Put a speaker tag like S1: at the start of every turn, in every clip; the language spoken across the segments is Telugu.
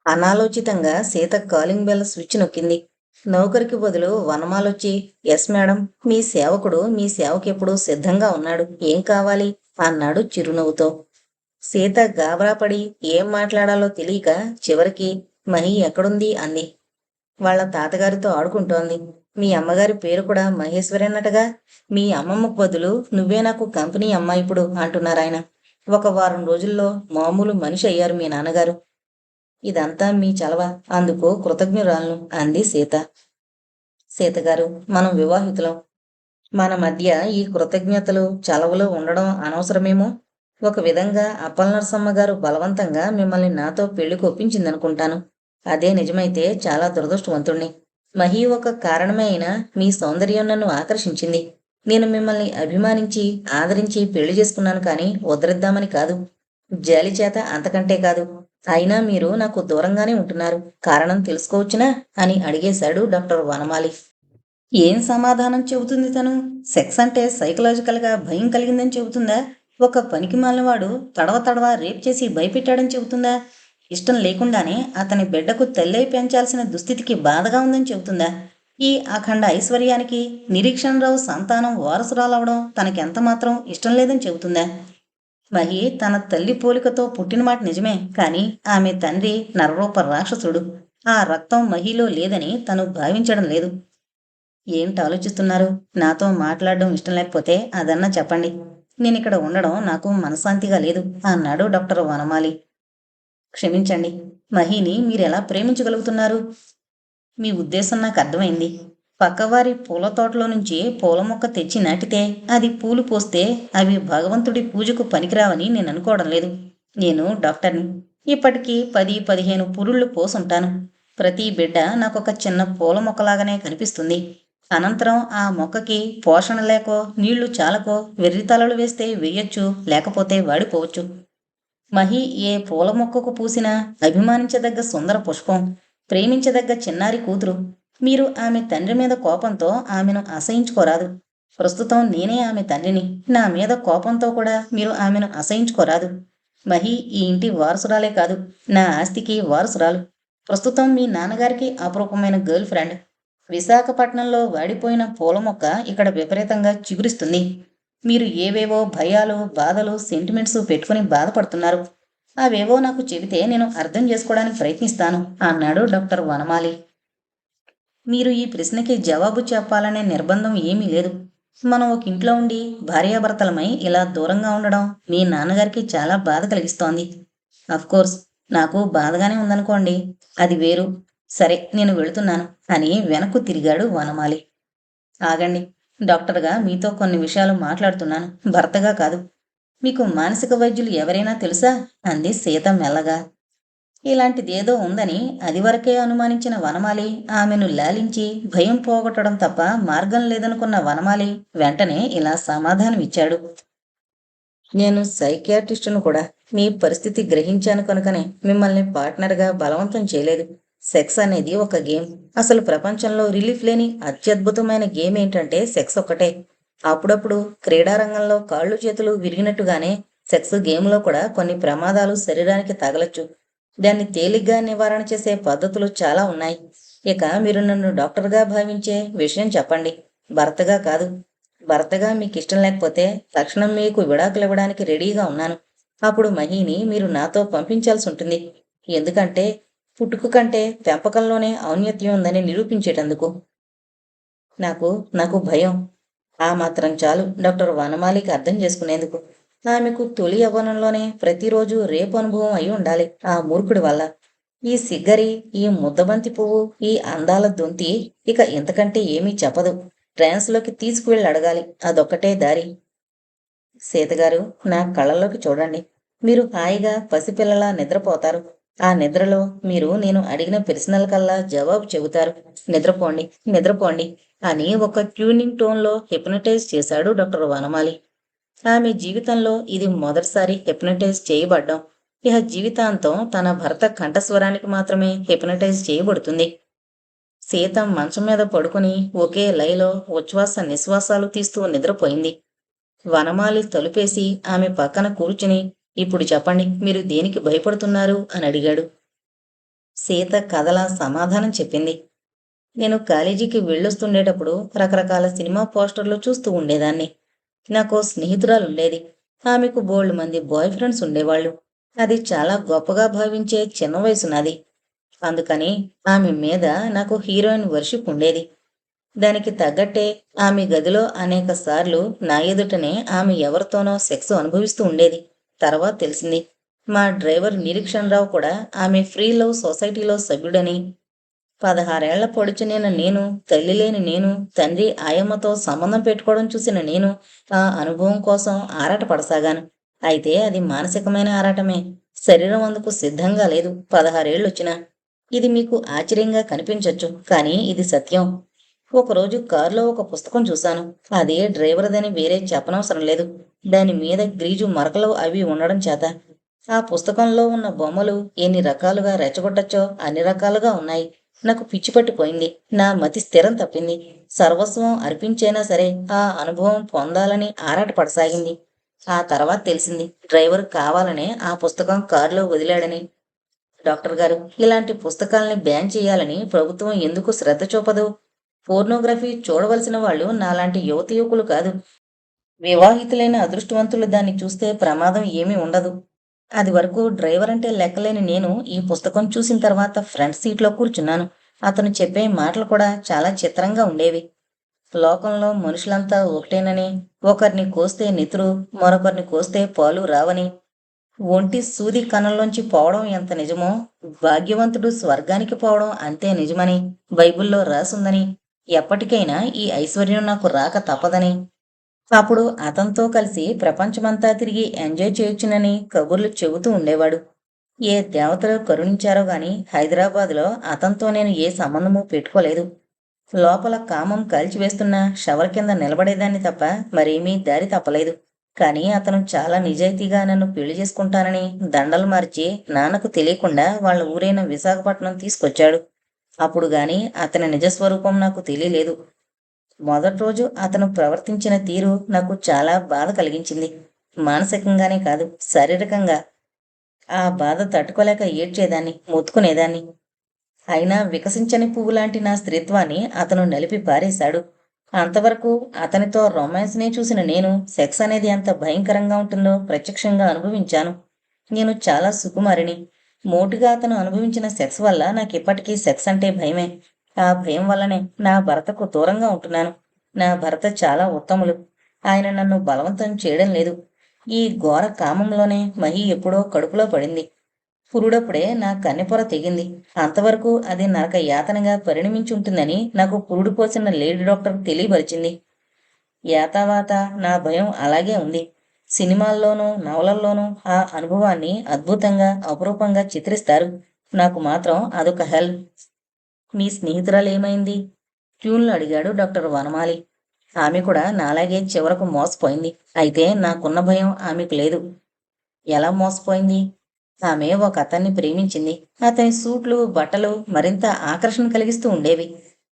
S1: అనాలోచితంగా సీత కాలింగ్ బెల్ స్విచ్ నొక్కింది. నౌకరికి బదులు వనమాలొచ్చి, ఎస్ మేడం, మీ సేవకుడు మీ సేవకెప్పుడు సిద్ధంగా ఉన్నాడు. ఏం కావాలి? అన్నాడు చిరునవ్వుతో. సీత గాబరాపడి ఏం మాట్లాడాలో తెలియక చివరికి మహి ఎక్కడుంది అంది. వాళ్ళ తాతగారితో ఆడుకుంటోంది. మీ అమ్మగారి పేరు కూడా మహేశ్వరేనటగా. మీ అమ్మమ్మకు బదులు నువ్వే నాకు కంపెనీ అమ్మా ఇప్పుడు అంటున్నారాయన. ఒక వారం రోజుల్లో మామూలు మనిషి అయ్యారు మీ నాన్నగారు. ఇదంతా మీ చలవ, అందుకు కృతజ్ఞురాలను అంది సీత. సీతగారు, మనం వివాహితులం. మన మధ్య ఈ కృతజ్ఞతలు చలవలు ఉండడం అనవసరమేమో. ఒక విధంగా అప్పలనరసమ్మ గారు బలవంతంగా మిమ్మల్ని నాతో పెళ్లి కొప్పించిందనుకుంటాను. అదే నిజమైతే చాలా దురదృష్టవంతుణ్ణి. మహీ ఒక కారణమే అయినా మీ సౌందర్యం నన్ను ఆకర్షించింది. నేను మిమ్మల్ని అభిమానించి ఆదరించి పెళ్లి చేసుకున్నాను, కానీ ఉద్ధరిద్దామని కాదు. జాలి చేత, అంతకంటే కాదు. అయినా మీరు నాకు దూరంగానే ఉంటున్నారు. కారణం తెలుసుకోవచ్చునా అని అడిగేశాడు డాక్టర్ వనమాలి. ఏం సమాధానం చెబుతుంది తను? సెక్స్ అంటే సైకలాజికల్గా భయం కలిగిందని చెబుతుందా? ఒక పనికి మాలినవాడు తడవ తడవ రేప్ చేసి భయపెట్టాడని చెబుతుందా? ఇష్టం లేకుండానే అతని బిడ్డకు తల్లై పెంచాల్సిన దుస్థితికి బాధగా ఉందని చెబుతుందా? ఈ అఖండ ఐశ్వర్యానికి నిరీక్షణరావు సంతానం వారసురాలవడం తనకెంత మాత్రం ఇష్టం లేదని చెబుతుందా? మహి తన తల్లి పోలికతో పుట్టిన మాట నిజమే, కానీ ఆమె తండ్రి నరరూప రాక్షసుడు. ఆ రక్తం మహిలో లేదని తను భావించడం లేదు. ఏంటి ఆలోచిస్తున్నారు? నాతో మాట్లాడడం ఇష్టం లేకపోతే అదన్నా చెప్పండి. నేనిక్కడ ఉండడం నాకు మనశ్శాంతిగా లేదు అన్నాడు డాక్టర్ వనమాలి. క్షమించండి, మహిని మీరెలా ప్రేమించగలుగుతున్నారు? మీ ఉద్దేశం నాకు అర్థమైంది. పక్కవారి పూల తోటలో నుంచి పూల మొక్క తెచ్చి నాటితే అది పూలు పోస్తే అవి భగవంతుడి పూజకు పనికిరావని నేను అనుకోవడం లేదు. నేను డాక్టర్ని. ఇప్పటికీ 10-15 పురుళ్ళు పోసుంటాను. ప్రతి బిడ్డ నాకొక చిన్న పూల మొక్కలాగానే కనిపిస్తుంది. అనంతరం ఆ మొక్కకి పోషణ లేకో నీళ్లు చాలకో వెర్రితలలు వేస్తే వేయొచ్చు, లేకపోతే వాడిపోవచ్చు. మహి ఏ పూల మొక్కకు పూసినా అభిమానించదగ్గ సుందర పుష్పం, ప్రేమించదగ్గ చిన్నారి కూతురు. మీరు ఆమె తండ్రి మీద కోపంతో ఆమెను అసహించుకోరాదు. ప్రస్తుతం నేనే ఆమె తండ్రిని. నా మీద కోపంతో కూడా మీరు ఆమెను అసహించుకోరాదు. మహి ఈ ఇంటి వారసురాలే కాదు, నా ఆస్తికి వారసురాలు. ప్రస్తుతం మీ నాన్నగారికి అపురూపమైన గర్ల్ ఫ్రెండ్. విశాఖపట్నంలో వాడిపోయిన పూల మొక్క ఇక్కడ విపరీతంగా చిగురిస్తుంది. మీరు ఏవేవో భయాలు, బాధలు, సెంటిమెంట్స్ పెట్టుకుని బాధపడుతున్నారు. అవేవో నాకు చెబితే నేను అర్థం చేసుకోవడానికి ప్రయత్నిస్తాను అన్నాడు డాక్టర్ వనమాలి. మీరు ఈ ప్రశ్నకి జవాబు చెప్పాలనే నిర్బంధం ఏమీ లేదు. మనం ఒక ఇంట్లో ఉండి భార్యాభర్తలమై ఇలా దూరంగా ఉండడం మీ నాన్నగారికి చాలా బాధ కలిగిస్తోంది. కోర్స్, నాకు బాధగానే ఉందనుకోండి, అది వేరు. సరే, నేను వెళుతున్నాను అని వెనక్కు తిరిగాడు వనమాలి. ఆగండి, డాక్టర్గా మీతో కొన్ని విషయాలు మాట్లాడుతున్నాను, భర్తగా కాదు. మీకు మానసిక వైద్యులు ఎవరైనా తెలుసా అంది సీత మెల్లగా. ఇలాంటిదేదో ఉందని అదివరకే అనుమానించిన వనమాలి ఆమెను లాలించి భయం పోగొట్టడం తప్ప మార్గం లేదనుకున్న వనమాలి వెంటనే ఇలా సమాధానమిచ్చాడు. నేను సైకియాట్రిస్టును కూడా. మీ పరిస్థితి గ్రహించాను కనుకనే మిమ్మల్ని పార్ట్నర్గా బలవంతం చేయలేదు. సెక్స్ అనేది ఒక గేమ్. అసలు ప్రపంచంలో రిలీఫ్ లేని అత్యద్భుతమైన గేమ్ ఏంటంటే సెక్స్ ఒక్కటే. అప్పుడప్పుడు క్రీడారంగంలో కాళ్ళు చేతులు విరిగినట్టుగానే సెక్స్ గేమ్లో కూడా కొన్ని ప్రమాదాలు శరీరానికి తగలచ్చు. దాన్ని తేలిగ్గా నివారణ చేసే పద్ధతులు చాలా ఉన్నాయి. ఇక మీరు నన్ను డాక్టర్గా భావించే విషయం చెప్పండి, భర్తగా కాదు. భర్తగా మీకు ఇష్టం లేకపోతే తక్షణం మీకు విడాకులు ఇవ్వడానికి రెడీగా ఉన్నాను. అప్పుడు మహిని మీరు నాతో పంపించాల్సి ఉంటుంది. ఎందుకంటే పుట్టుక కంటే పెంపకంలోనే ఔన్నత్యం ఉందని నిరూపించేటందుకు. నాకు నాకు భయం. ఆ మాత్రం చాలు డాక్టర్ వనమాలికి అర్థం చేసుకునేందుకు. ఆమెకు తొలి యవ్వనంలోనే ప్రతిరోజు రేపు అనుభవం అయి ఉండాలి ఆ మూర్ఖుడి వల్ల. ఈ సిగ్గరి, ఈ ముద్దబంతి పువ్వు, ఈ అందాల దొంతి ఇక ఇంతకంటే ఏమీ చెప్పదు. ట్రాన్స్లోకి తీసుకువెళ్ళి అడగాలి, అదొక్కటే దారి. సీతగారు, నా కళ్ళల్లోకి చూడండి. మీరు హాయిగా పసిపిల్లలా నిద్రపోతారు. ఆ నిద్రలో మీరు నేను అడిగిన ప్రశ్నలకల్లా జవాబు చెబుతారు. నిద్రపోండి, నిద్రపోండి అని ఒక ట్యూనింగ్ టోన్లో హిప్నటైజ్ చేశాడు డాక్టర్ వనమాలి. ఆమె జీవితంలో ఇది మొదటిసారి హిప్నటైజ్ చేయబడ్డం. ఇహ జీవితాంతం తన భర్త కంఠస్వరానికి మాత్రమే హిప్నటైజ్ చేయబడుతుంది. సీత మంచం మీద పడుకుని ఒకే లయలో ఉచ్ఛ్వాస నిశ్వాసాలు తీస్తూ నిద్రపోయింది. వనమాలి తలుపేసి ఆమె పక్కన కూర్చుని, ఇప్పుడు చెప్పండి, మీరు దేనికి భయపడుతున్నారు అని అడిగాడు. సీత కథలా సమాధానం చెప్పింది. నేను కాలేజీకి వెళ్ళొస్తుండేటప్పుడు రకరకాల సినిమా పోస్టర్లు చూస్తూ ఉండేదాన్ని. నాకో స్నేహితురాలుండేది. ఆమెకు బోల్డు మంది బాయ్ ఫ్రెండ్స్ ఉండేవాళ్ళు. అది చాలా గొప్పగా భావించే చిన్న వయసు నాది. అందుకని ఆమె మీద నాకు హీరోయిన్ వర్షిప్ ఉండేది. దానికి తగ్గట్టే ఆమె గదిలో అనేక సార్లు నా ఎదుటనే ఆమె ఎవరితోనో సెక్స్ అనుభవిస్తూ ఉండేది. తర్వాత తెలిసింది, మా డ్రైవర్ నిరీక్షణరావు కూడా ఆమె ఫ్రీ లవ్ సొసైటీలో సభ్యుడని. 16 ఏళ్ల పొడుచునైన నేను, తల్లి లేని నేను, తండ్రి ఆయమ్మతో సంబంధం పెట్టుకోవడం చూసిన నేను ఆ అనుభవం కోసం ఆరాటపడసాగాను. అయితే అది మానసికమైన ఆరాటమే. శరీరం అందుకు సిద్ధంగా లేదు, 16 ఏళ్లొచ్చినా. ఇది మీకు ఆశ్చర్యంగా కనిపించొచ్చు, కానీ ఇది సత్యం. ఒకరోజు కారులో ఒక పుస్తకం చూశాను. అదే డ్రైవర్దని వేరే చెప్పనవసరం లేదు. దాని మీద గ్రీజు మరకలు అవి ఉండడం చేత. ఆ పుస్తకంలో ఉన్న బొమ్మలు ఎన్ని రకాలుగా రెచ్చగొట్టచ్చో అన్ని రకాలుగా ఉన్నాయి. నాకు పిచ్చి పట్టిపోయింది. నా మతి స్థిరం తప్పింది. సర్వస్వం అర్పించైనా సరే ఆ అనుభవం పొందాలని ఆరాటపడసాగింది. ఆ తర్వాత తెలిసింది, డ్రైవర్ కావాలనే ఆ పుస్తకం కారులో వదిలాడని. డాక్టర్ గారు, ఇలాంటి పుస్తకాల్ని బ్యాన్ చేయాలని ప్రభుత్వం ఎందుకు శ్రద్ధ చూపదు? పోర్నోగ్రఫీ చూడవలసిన వాళ్ళు నాలాంటి యువతి యువకులు కాదు. వివాహితులైన అదృష్టవంతులు దాన్ని చూస్తే ప్రమాదం ఏమీ ఉండదు. అది వరకు డ్రైవర్ అంటే లెక్కలేని నేను ఈ పుస్తకం చూసిన తర్వాత ఫ్రంట్ సీట్లో కూర్చున్నాను. అతను చెప్పే మాటలు కూడా చాలా చిత్రంగా ఉండేవి. లోకంలో మనుషులంతా ఒకటేనని, ఒకరిని కోస్తే నెతురు, మరొకరిని కోస్తే పాలు రావని, ఒంటి సూది కన్నంలోంచి పోవడం ఎంత నిజమో, భాగ్యవంతుడు స్వర్గానికి పోవడం అంతే నిజమని బైబిల్లో రాసుందని, ఎప్పటికైనా ఈ ఐశ్వర్యం నాకు రాక తప్పదని, అప్పుడు అతనితో కలిసి ప్రపంచమంతా తిరిగి ఎంజాయ్ చేయొచ్చునని కబుర్లు చెబుతూ ఉండేవాడు. ఏ దేవతలు కరుణించారో గాని హైదరాబాదులో అతనితో నేను ఏ సంబంధమూ పెట్టుకోలేదు. లోపల కామం కాల్చివేస్తున్న షవర్ కింద నిలబడేదాన్ని తప్ప మరేమీ దారి తప్పలేదు. కానీ అతను చాలా నిజాయితీగా నన్ను పెళ్లి చేసుకుంటానని దండలు మార్చి నాన్నకు తెలియకుండా వాళ్ళ ఊరైన విశాఖపట్నం తీసుకొచ్చాడు. అప్పుడు గాని అతని నిజస్వరూపం నాకు తెలియలేదు. మొదటి రోజు అతను ప్రవర్తించిన తీరు నాకు చాలా బాధ కలిగించింది. మానసికంగానే కాదు, శారీరకంగా. ఆ బాధ తట్టుకోలేక ఏడ్చేదాన్ని, మొత్తుకునేదాన్ని. అయినా వికసించని పువ్వులాంటి నా స్త్రీత్వాన్ని అతను నలిపి పారేశాడు. అంతవరకు అతనితో రొమాన్స్నే చూసిన నేను సెక్స్ అనేది ఎంత భయంకరంగా ఉంటుందో ప్రత్యక్షంగా అనుభవించాను. నేను చాలా సుకుమారిని. మోటుగా అతను అనుభవించిన సెక్స్ వల్ల నాకిప్పటికీ సెక్స్ అంటే భయమే. ఆ భయం వల్లనే నా భర్తకు దూరంగా ఉంటున్నాను. నా భర్త చాలా ఉత్తములు. ఆయన నన్ను బలవంతం చేయడం లేదు. ఈ ఘోర కామంలోనే మహి ఎప్పుడో కడుపులో పడింది. పురుడప్పుడే నా కన్నెపొర తెగింది. అంతవరకు అది నరక యాతనగా పరిణమించి ఉంటుందని నాకు పురుడు పోసిన లేడీ డాక్టర్ తెలియపరిచింది. యాతావాత నా భయం అలాగే ఉంది. సినిమాల్లోనూ నవలల్లోనూ ఆ అనుభవాన్ని అద్భుతంగా అపురూపంగా చిత్రిస్తారు. నాకు మాత్రం అదొక హెల్. మీ స్నేహితురాలేమైంది? ట్యూన్లో అడిగాడు డాక్టర్ వనమాలి. ఆమె కూడా నాలాగే చివరకు మోసపోయింది. అయితే నాకున్న భయం ఆమెకు లేదు. ఎలా మోసపోయింది? ఆమె ఒక అతన్ని ప్రేమించింది. అతని సూట్లు, బట్టలు మరింత ఆకర్షణ కలిగిస్తూ ఉండేవి.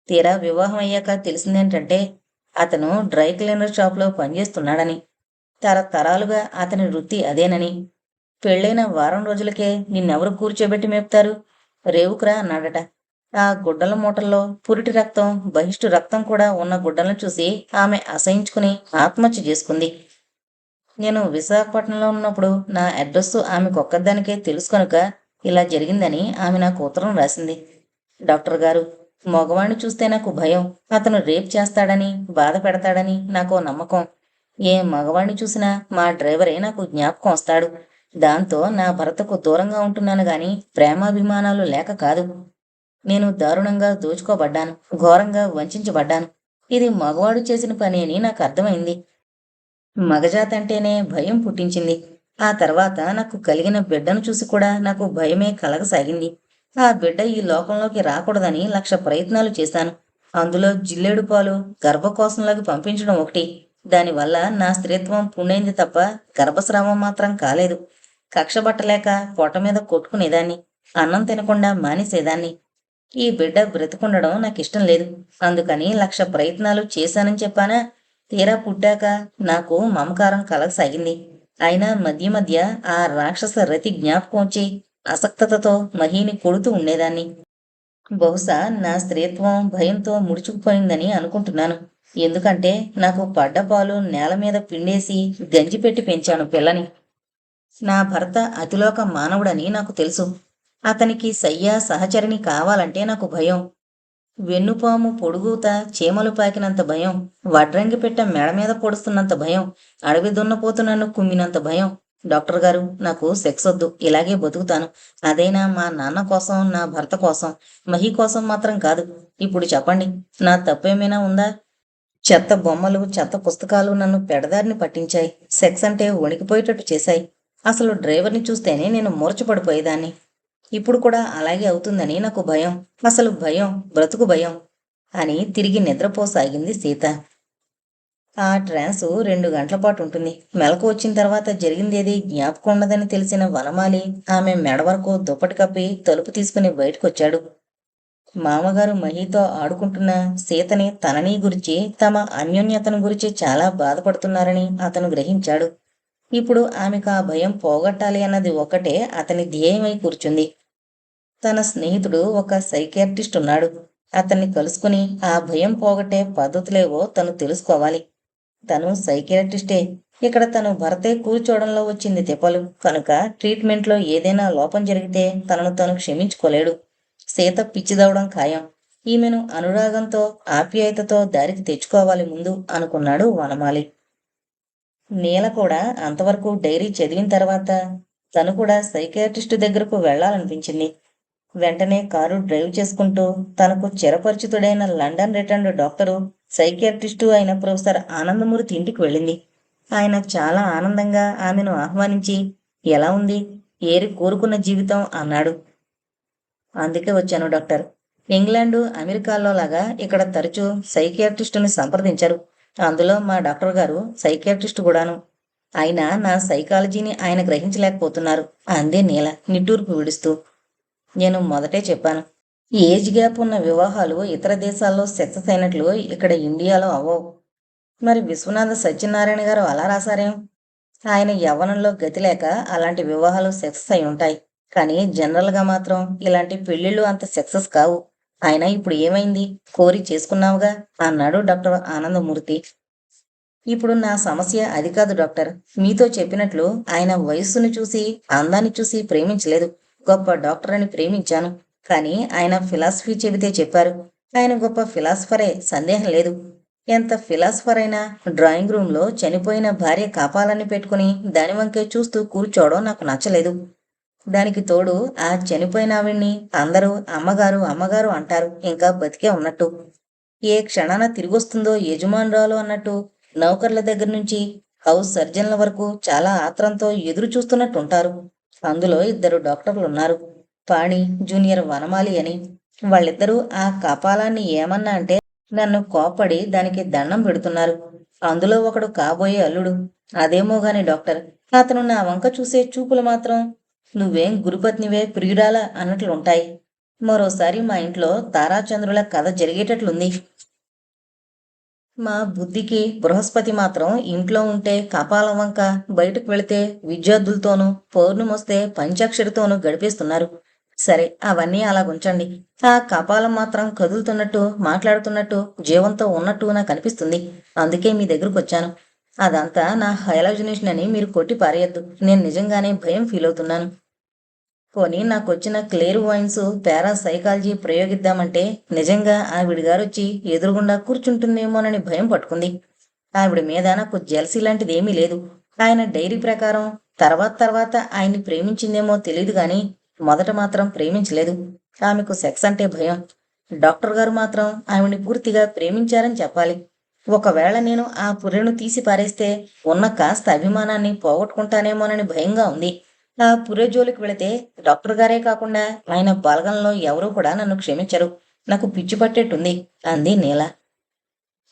S1: తీరా వివాహం అయ్యాక తెలిసిందేంటంటే అతను డ్రై క్లీనర్ షాప్లో పనిచేస్తున్నాడని. తరతరాలుగా అతని వృత్తి అదేనని. పెళ్ళైన వారం రోజులకే నిన్నెవరు కూర్చోబెట్టి మేపుతారు? రేవుకురా అన్నాడట. ఆ గుడ్డల మూటల్లో పురిటి రక్తం, బహిష్టు రక్తం కూడా ఉన్న గుడ్డలను చూసి ఆమె అసహించుకుని ఆత్మహత్య చేసుకుంది. నేను విశాఖపట్నంలో ఉన్నప్పుడు నా అడ్రస్సు ఆమెకొక్కదానికే తెలుసు కనుక ఇలా జరిగిందని ఆమె నాకు ఉత్తరం రాసింది. డాక్టర్ గారు, మగవాణ్ణి చూస్తే నాకు భయం. అతను రేప్ చేస్తాడని, బాధ పెడతాడని నాకో నమ్మకం. ఏ మగవాణ్ణి చూసినా మా డ్రైవరే నాకు జ్ఞాపకం వస్తాడు. దాంతో నా భర్తకు దూరంగా ఉంటున్నాను గాని ప్రేమాభిమానాలు లేక కాదు. నేను దారుణంగా దోచుకోబడ్డాను, ఘోరంగా వంచబడ్డాను. ఇది మగవాడు చేసిన పని అని నాకు అర్థమైంది. మగజాతంటేనే భయం పుట్టించింది. ఆ తర్వాత నాకు కలిగిన బిడ్డను చూసి కూడా నాకు భయమే కలగసాగింది. ఆ బిడ్డ ఈ లోకంలోకి రాకూడదని 1,00,000 ప్రయత్నాలు చేశాను. అందులో జిల్లేడు పాలు గర్భకోశంలోకి పంపించడం ఒకటి. దానివల్ల నా స్త్రీత్వం పుణ్యింది తప్ప గర్భస్రావం మాత్రం కాలేదు. కక్షబట్టలేక పొట్ట మీద కొట్టుకునేదాన్ని. అన్నం తినకుండా మానేసేదాన్ని. ఈ బిడ్డ బ్రతికుండడం నాకిష్టం లేదు. అందుకని 1,00,000 ప్రయత్నాలు చేశానని చెప్పానా? తీరా పుట్టాక నాకు మమకారం కలగసాగింది. అయినా మధ్య మధ్య ఆ రాక్షస రతి జ్ఞాపకం వచ్చి అసక్తతతో మహీని కొడుతూ ఉండేదాన్ని. బహుశా నా స్త్రీత్వం భయంతో ముడుచుకుపోయిందని అనుకుంటున్నాను. ఎందుకంటే నాకు పడ్డ పాలు నేల మీద పిండేసి గంజి పెట్టి పెంచాను పిల్లని. నా భర్త అతిలోక మానవుడని నాకు తెలుసు. అతనికి సయ్య సహచరిని కావాలంటే నాకు భయం. వెన్నుపాము పొడుగుత చీమలు పాకినంత భయం, వడ్రంగి పెట్ట మెడ మీద పొడుస్తున్నంత భయం, అడవి దున్నపోతు నన్ను కుమ్మినంత భయం. డాక్టర్ గారు, నాకు సెక్స్ వద్దు, ఇలాగే బతుకుతాను. అదైనా మా నాన్న కోసం, నా భర్త కోసం, మహి కోసం మాత్రం కాదు. ఇప్పుడు చెప్పండి, నా తప్పేమైనా ఉందా? చెత్త బొమ్మలు, చెత్త పుస్తకాలు నన్ను పెడదారిని పట్టించాయి. సెక్స్ అంటే వణికిపోయేటట్టు చేశాయి. అసలు డ్రైవర్ని చూస్తేనే నేను మూర్చపడిపోయేదాన్ని. ఇప్పుడు కూడా అలాగే అవుతుందని నాకు భయం. అసలు భయం, బ్రతుకు భయం అని తిరిగి నిద్రపోసాగింది సీత. ఆ ట్రాన్సు 2 గంటల పాటు ఉంటుంది. మెలకు వచ్చిన తర్వాత జరిగిందేది జ్ఞాపకం ఉండదని తెలిసిన వనమాలి ఆమె మెడ వరకు దుప్పటి కప్పి తలుపు తీసుకుని బయటకొచ్చాడు. మామగారు మహితో ఆడుకుంటున్న సీతని, తనని గురించి, తమ అన్యోన్యతను గురించి చాలా బాధపడుతున్నారని అతను గ్రహించాడు. ఇప్పుడు ఆమెకు ఆ భయం పోగొట్టాలి అన్నది ఒక్కటే అతని ధ్యేయమై కూర్చుంది. తన స్నేహితుడు ఒక సైకియాట్రిస్ట్ ఉన్నాడు. అతన్ని కలుసుకుని ఆ భయం పోగొట్టే పద్ధతులేవో తను తెలుసుకోవాలి. తను సైకియాట్రిస్టే. ఇక్కడ తను భర్తే కూర్చోవడంలో వచ్చింది తిప్పలు కనుక ట్రీట్మెంట్లో ఏదైనా లోపం జరిగితే తనను తను క్షమించుకోలేడు. సీత పిచ్చిదవడం ఖాయం. ఈమెను అనురాగంతో, ఆప్యాయతతో దారికి తెచ్చుకోవాలి ముందు అనుకున్నాడు వనమాలి. నీల కూడా అంతవరకు డైరీ చదివిన తర్వాత తను కూడా సైకియాట్రిస్టు దగ్గరకు వెళ్లాలనిపించింది. వెంటనే కారు డ్రైవ్ చేసుకుంటూ తనకు చిరపరిచితుడైన లండన్ రిటర్న్డ్ డాక్టరు, సైకియాట్రిస్టు అయిన ప్రొఫెసర్ ఆనందమూర్తి ఇంటికి వెళ్ళింది. ఆయన చాలా ఆనందంగా ఆమెను ఆహ్వానించి, ఎలా ఉంది, ఏరి కోరుకున్న జీవితం అన్నాడు. అందుకే వచ్చాను డాక్టర్. ఇంగ్లాండు, అమెరికాలో లాగా ఇక్కడ తరచూ సైకియాట్రిస్టుని సంప్రదించరు. అందులో మా డాక్టర్ గారు సైకియాట్రిస్టు కూడాను. అయినా నా సైకాలజీని ఆయన గ్రహించలేకపోతున్నారు అంది నీల నిట్టూర్పు విడుస్తూ. నేను మొదటే చెప్పాను, ఏజ్ గ్యాప్ ఉన్న వివాహాలు ఇతర దేశాల్లో సక్సెస్ అయినట్లు ఇక్కడ ఇండియాలో అవ్వవు. మరి విశ్వనాథ సత్యనారాయణ గారు అలా రాశారేం? ఆయన యవ్వనంలో గతి లేక అలాంటి వివాహాలు సక్సెస్ అయి ఉంటాయి. కానీ జనరల్గా మాత్రం ఇలాంటి పెళ్లిళ్ళు అంత సక్సెస్ కావు. ఆయన ఇప్పుడు ఏమైంది, కోరి చేసుకున్నావుగా అన్నాడు డాక్టర్ ఆనందమూర్తి. ఇప్పుడు నా సమస్య అది కాదు డాక్టర్. మీతో చెప్పినట్లు ఆయన వయస్సును చూసి, అందాన్ని చూసి ప్రేమించలేదు. గొప్ప డాక్టర్ అని ప్రేమించాను. కానీ ఆయన ఫిలాసఫీ చెబితే చెప్పారు. ఆయన గొప్ప ఫిలాసఫరే, సందేహం లేదు. ఎంత ఫిలాసఫర్ అయినా డ్రాయింగ్ రూమ్లో చనిపోయిన భార్య కాపాలని పెట్టుకుని దాని వంకే చూస్తూ కూర్చోవడం నాకు నచ్చలేదు. దానికి తోడు ఆ చనిపోయిన ఆవిడ్ని అందరూ అమ్మగారు అమ్మగారు అంటారు, ఇంకా బతికే ఉన్నట్టు. ఏ క్షణాన తిరిగొస్తుందో యజమానురాలు అన్నట్టు నౌకర్ల దగ్గర నుంచి హౌస్ సర్జన్ల వరకు చాలా ఆత్రంతో ఎదురు చూస్తున్నట్టుంటారు. అందులో 2 డాక్టర్లున్నారు, పాణి, జూనియర్ వనమాలి అని. వాళ్ళిద్దరూ ఆ కపాలాన్ని ఏమన్నా అంటే నన్ను కోప్పడి దానికి దండం పెడుతున్నారు. అందులో ఒకడు కాబోయే అల్లుడు. అదేమో గాని డాక్టర్, అతను నా వంక చూసే చూపులు మాత్రం నువ్వేం గురుపత్నివే ప్రియురాలా అన్నట్లుంటాయి. మరోసారి మా ఇంట్లో తారాచంద్రుల కథ జరిగేటట్లుంది. మా బుద్ధికి బృహస్పతి మాత్రం ఇంట్లో ఉంటే కపాలం వంక, బయటకు వెళితే విద్యార్థులతోనూ, పౌర్ణమొస్తే పంచాక్షరితోనూ గడిపేస్తున్నారు. సరే, అవన్నీ అలాగుంచండి. ఆ కపాలం మాత్రం కదులుతున్నట్టు, మాట్లాడుతున్నట్టు, జీవంతో ఉన్నట్టు నాకు అనిపిస్తుంది. అందుకే మీ దగ్గరకు వచ్చాను. అదంతా నా హైలాజినేషన్ అని మీరు కొట్టి పారేయద్దు. నేను నిజంగానే భయం ఫీల్ అవుతున్నాను. పోనీ నాకొచ్చిన క్లేర్ వాయిన్స్, పారాసైకాలజీ ప్రయోగిద్దామంటే నిజంగా ఆవిడగారొచ్చి ఎదురుగుండా కూర్చుంటుందేమోనని భయం పట్టుకుంది. ఆవిడ మీద నాకు జెలసీ లాంటిది ఏమీ లేదు. ఆయన డైరీ ప్రకారం తర్వాత తర్వాత ఆయన్ని ప్రేమించిందేమో తెలీదు గాని మొదట మాత్రం ప్రేమించలేదు. ఆమెకు సెక్స్ అంటే భయం. డాక్టర్ గారు మాత్రం ఆవిడ్ని పూర్తిగా ప్రేమించారని చెప్పాలి. ఒకవేళ నేను ఆ పుర్రెను తీసి పారేస్తే ఉన్న కాస్త అభిమానాన్ని పోగొట్టుకుంటానేమోనని భయంగా ఉంది. ఆ పుర్రె జోలికి వెళితే డాక్టర్ గారే కాకుండా ఆయన బలగంలో ఎవరూ కూడా నన్ను క్షమించరు. నాకు పిచ్చి పట్టేట్టుంది అంది నీల.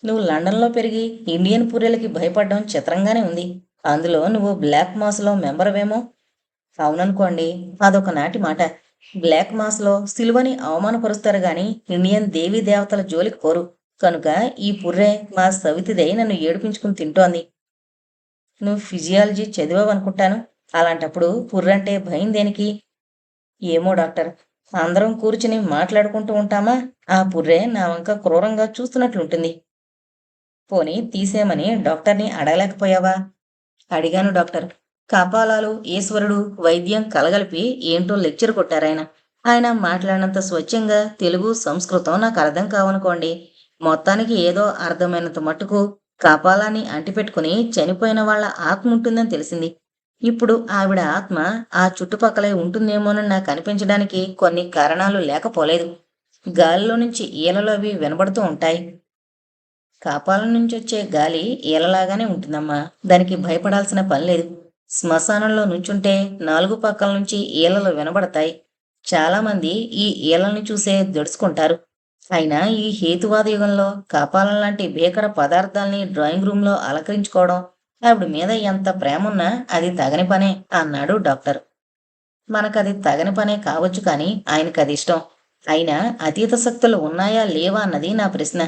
S1: నువ్వు లండన్లో పెరిగి ఇండియన్ పుర్రెలకి భయపడ్డం చిత్రంగానే ఉంది. అందులో నువ్వు బ్లాక్ మాస్లో మెంబర్వేమో. అవుననుకోండి, అదొక నాటి మాట. బ్లాక్ మాస్లో సిలువని అవమానపరుస్తారు గాని ఇండియన్ దేవీ దేవతల జోలికి పోరు. కనుక ఈ పుర్రె మా సవితిదై నన్ను ఏడిపించుకుని తింటోంది. నువ్వు ఫిజియాలజీ చదివావనుకుంటాను. అలాంటప్పుడు పుర్రంటే భయం దేనికి? ఏమో డాక్టర్, అందరం కూర్చుని మాట్లాడుకుంటూ ఉంటామా, ఆ పుర్రే నా వంక క్రూరంగా చూస్తున్నట్లుంటుంది. పోనీ తీసేయమని డాక్టర్ని అడగలేకపోయావా? అడిగాను డాక్టర్. కపాలాలు, ఈశ్వరుడు, వైద్యం కలగలిపి ఏంటో లెక్చర్ కొట్టారాయన. ఆయన మాట్లాడినంత స్వచ్ఛంగా తెలుగు, సంస్కృతం నాకు అర్థం కావనుకోండి. మొత్తానికి ఏదో అర్థమైనంత మట్టుకు కపాలాన్ని అంటిపెట్టుకుని చనిపోయిన వాళ్ళ ఆత్మ ఉంటుందని తెలిసింది. ఇప్పుడు ఆవిడ ఆత్మ ఆ చుట్టుపక్కలే ఉంటుందేమోనని నాకు అనిపించడానికి కొన్ని కారణాలు లేకపోలేదు. గాలిలో నుంచి ఈలలు అవి వినబడుతూ ఉంటాయి. కాపాల నుంచొచ్చే గాలి ఈలలాగానే ఉంటుందమ్మా. దానికి భయపడాల్సిన పని లేదు. శ్మశానంలో నుంచుంటే నాలుగు పక్కల నుంచి ఈలలు వినబడతాయి. చాలామంది ఈ ఈలల్ని చూసే దడుచుకుంటారు. అయినా ఈ హేతువాద యుగంలో కాపాలం లాంటి భీకర పదార్థాల్ని డ్రాయింగ్ రూంలో అలంకరించుకోవడం ఆవిడ మీద ఎంత ప్రేమున్నా అది తగని పనే అన్నాడు డాక్టర్. మనకది తగని పనే కావచ్చు కానీ ఆయనకది ఇష్టం. అయినా అతీత శక్తులు ఉన్నాయా లేవా అన్నది నా ప్రశ్న.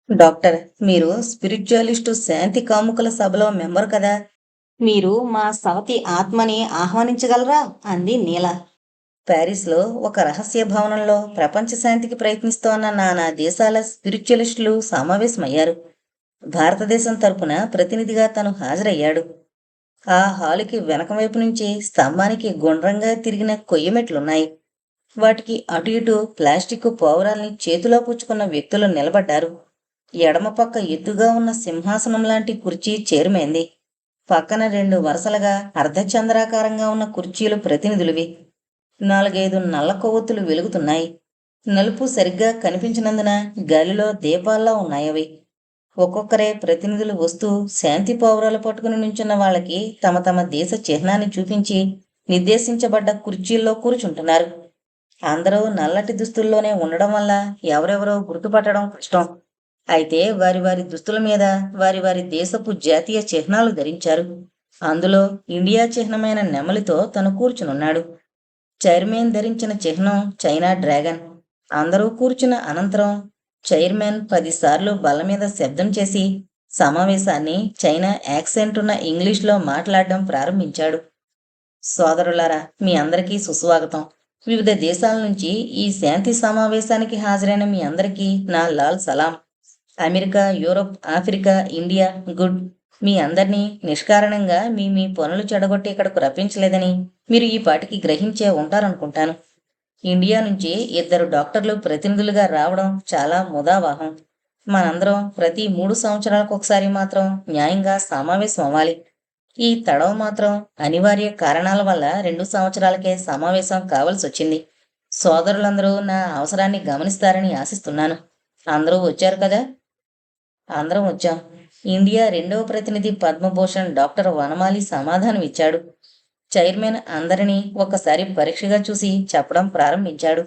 S1: డాక్టర్, మీరు స్పిరిచువలిస్టు శాంతి కాముకుల సభలో మెంబరు కదా. మీరు మా సవతి ఆత్మని ఆహ్వానించగలరా అంది నీల. ప్యారిస్లో ఒక రహస్య భవనంలో ప్రపంచ శాంతికి ప్రయత్నిస్తోన్న నానా దేశాల స్పిరిచువలిస్టులు సమావేశమయ్యారు. భారతదేశం తరపున ప్రతినిధిగా తను హాజరయ్యాడు. ఆ హాలుకి వెనక వైపు నుంచి స్తంభానికి గుండ్రంగా తిరిగిన కొయ్యమెట్లున్నాయి. వాటికి అటు ఇటు ప్లాస్టిక్ పావురాల్ని చేతిలో పుచ్చుకున్న వ్యక్తులు నిలబడ్డారు. ఎడమ పక్క ఎత్తుగా ఉన్న సింహాసనం లాంటి కుర్చీ చేరుమైంది. పక్కన రెండు వరుసలుగా అర్ధచంద్రాకారంగా ఉన్న కుర్చీలు ప్రతినిధులవి. నాలుగైదు నల్ల కొవ్వొత్తులు వెలుగుతున్నాయి. నలుపు సరిగ్గా కనిపించినందున గాలిలో దీపాల్లా ఉన్నాయవి. ఒక్కొక్కరే ప్రతినిధులు వస్తూ శాంతి పావురాలు పట్టుకుని నుంచున్న వాళ్ళకి తమ తమ దేశ చిహ్నాన్ని చూపించి నిర్దేశించబడ్డ కుర్చీల్లో కూర్చుంటున్నారు. అందరూ నల్లటి దుస్తుల్లోనే ఉండడం వల్ల ఎవరెవరో గుర్తుపట్టడం కష్టం. అయితే వారి వారి దుస్తుల మీద వారి వారి దేశపు జాతీయ చిహ్నాలు ధరించారు. అందులో ఇండియా చిహ్నమైన నెమలితో తను కూర్చునున్నాడు. చైర్మన్ ధరించిన చిహ్నం చైనా డ్రాగన్. అందరూ కూర్చున్న అనంతరం చైర్మన్ 10 సార్లు బల్ల మీద శబ్దం చేసి సమావేశాన్ని చైనా యాక్సెంట్ ఉన్న ఇంగ్లీష్లో మాట్లాడడం ప్రారంభించాడు. సోదరులారా, మీ అందరికీ సుస్వాగతం. వివిధ దేశాల నుంచి ఈ శాంతి సమావేశానికి హాజరైన మీ అందరికీ నా లాల్ సలాం. America, Europe, Africa, India, good. మీ అందరినీ నిష్కారణంగా మీ మీ పనులు చెడగొట్టి ఇక్కడకు రప్పించలేదని మీరు ఈ పాటికి గ్రహించే ఉంటారనుకుంటాను. ఇండియా నుంచి 2 డాక్టర్లు ప్రతినిధులుగా రావడం చాలా ముదావాహం. మనందరం ప్రతి 3 సంవత్సరాలకు ఒకసారి మాత్రం న్యాయంగా సమావేశం అవ్వాలి. ఈ తడవ మాత్రం అనివార్య కారణాల వల్ల 2 సంవత్సరాలకే సమావేశం కావలసి వచ్చింది. సోదరులందరూ నా అవసరాన్ని గమనిస్తారని ఆశిస్తున్నాను. అందరూ వచ్చారు కదా. అందరం వచ్చాం. ఇండియా 2వ ప్రతినిధి పద్మభూషణ్ డాక్టర్ వనమాలి సమాధానం ఇచ్చాడు. చైర్మన్ అందరినీ ఒక్కసారి పరీక్షగా చూసి చెప్పడం ప్రారంభించాడు.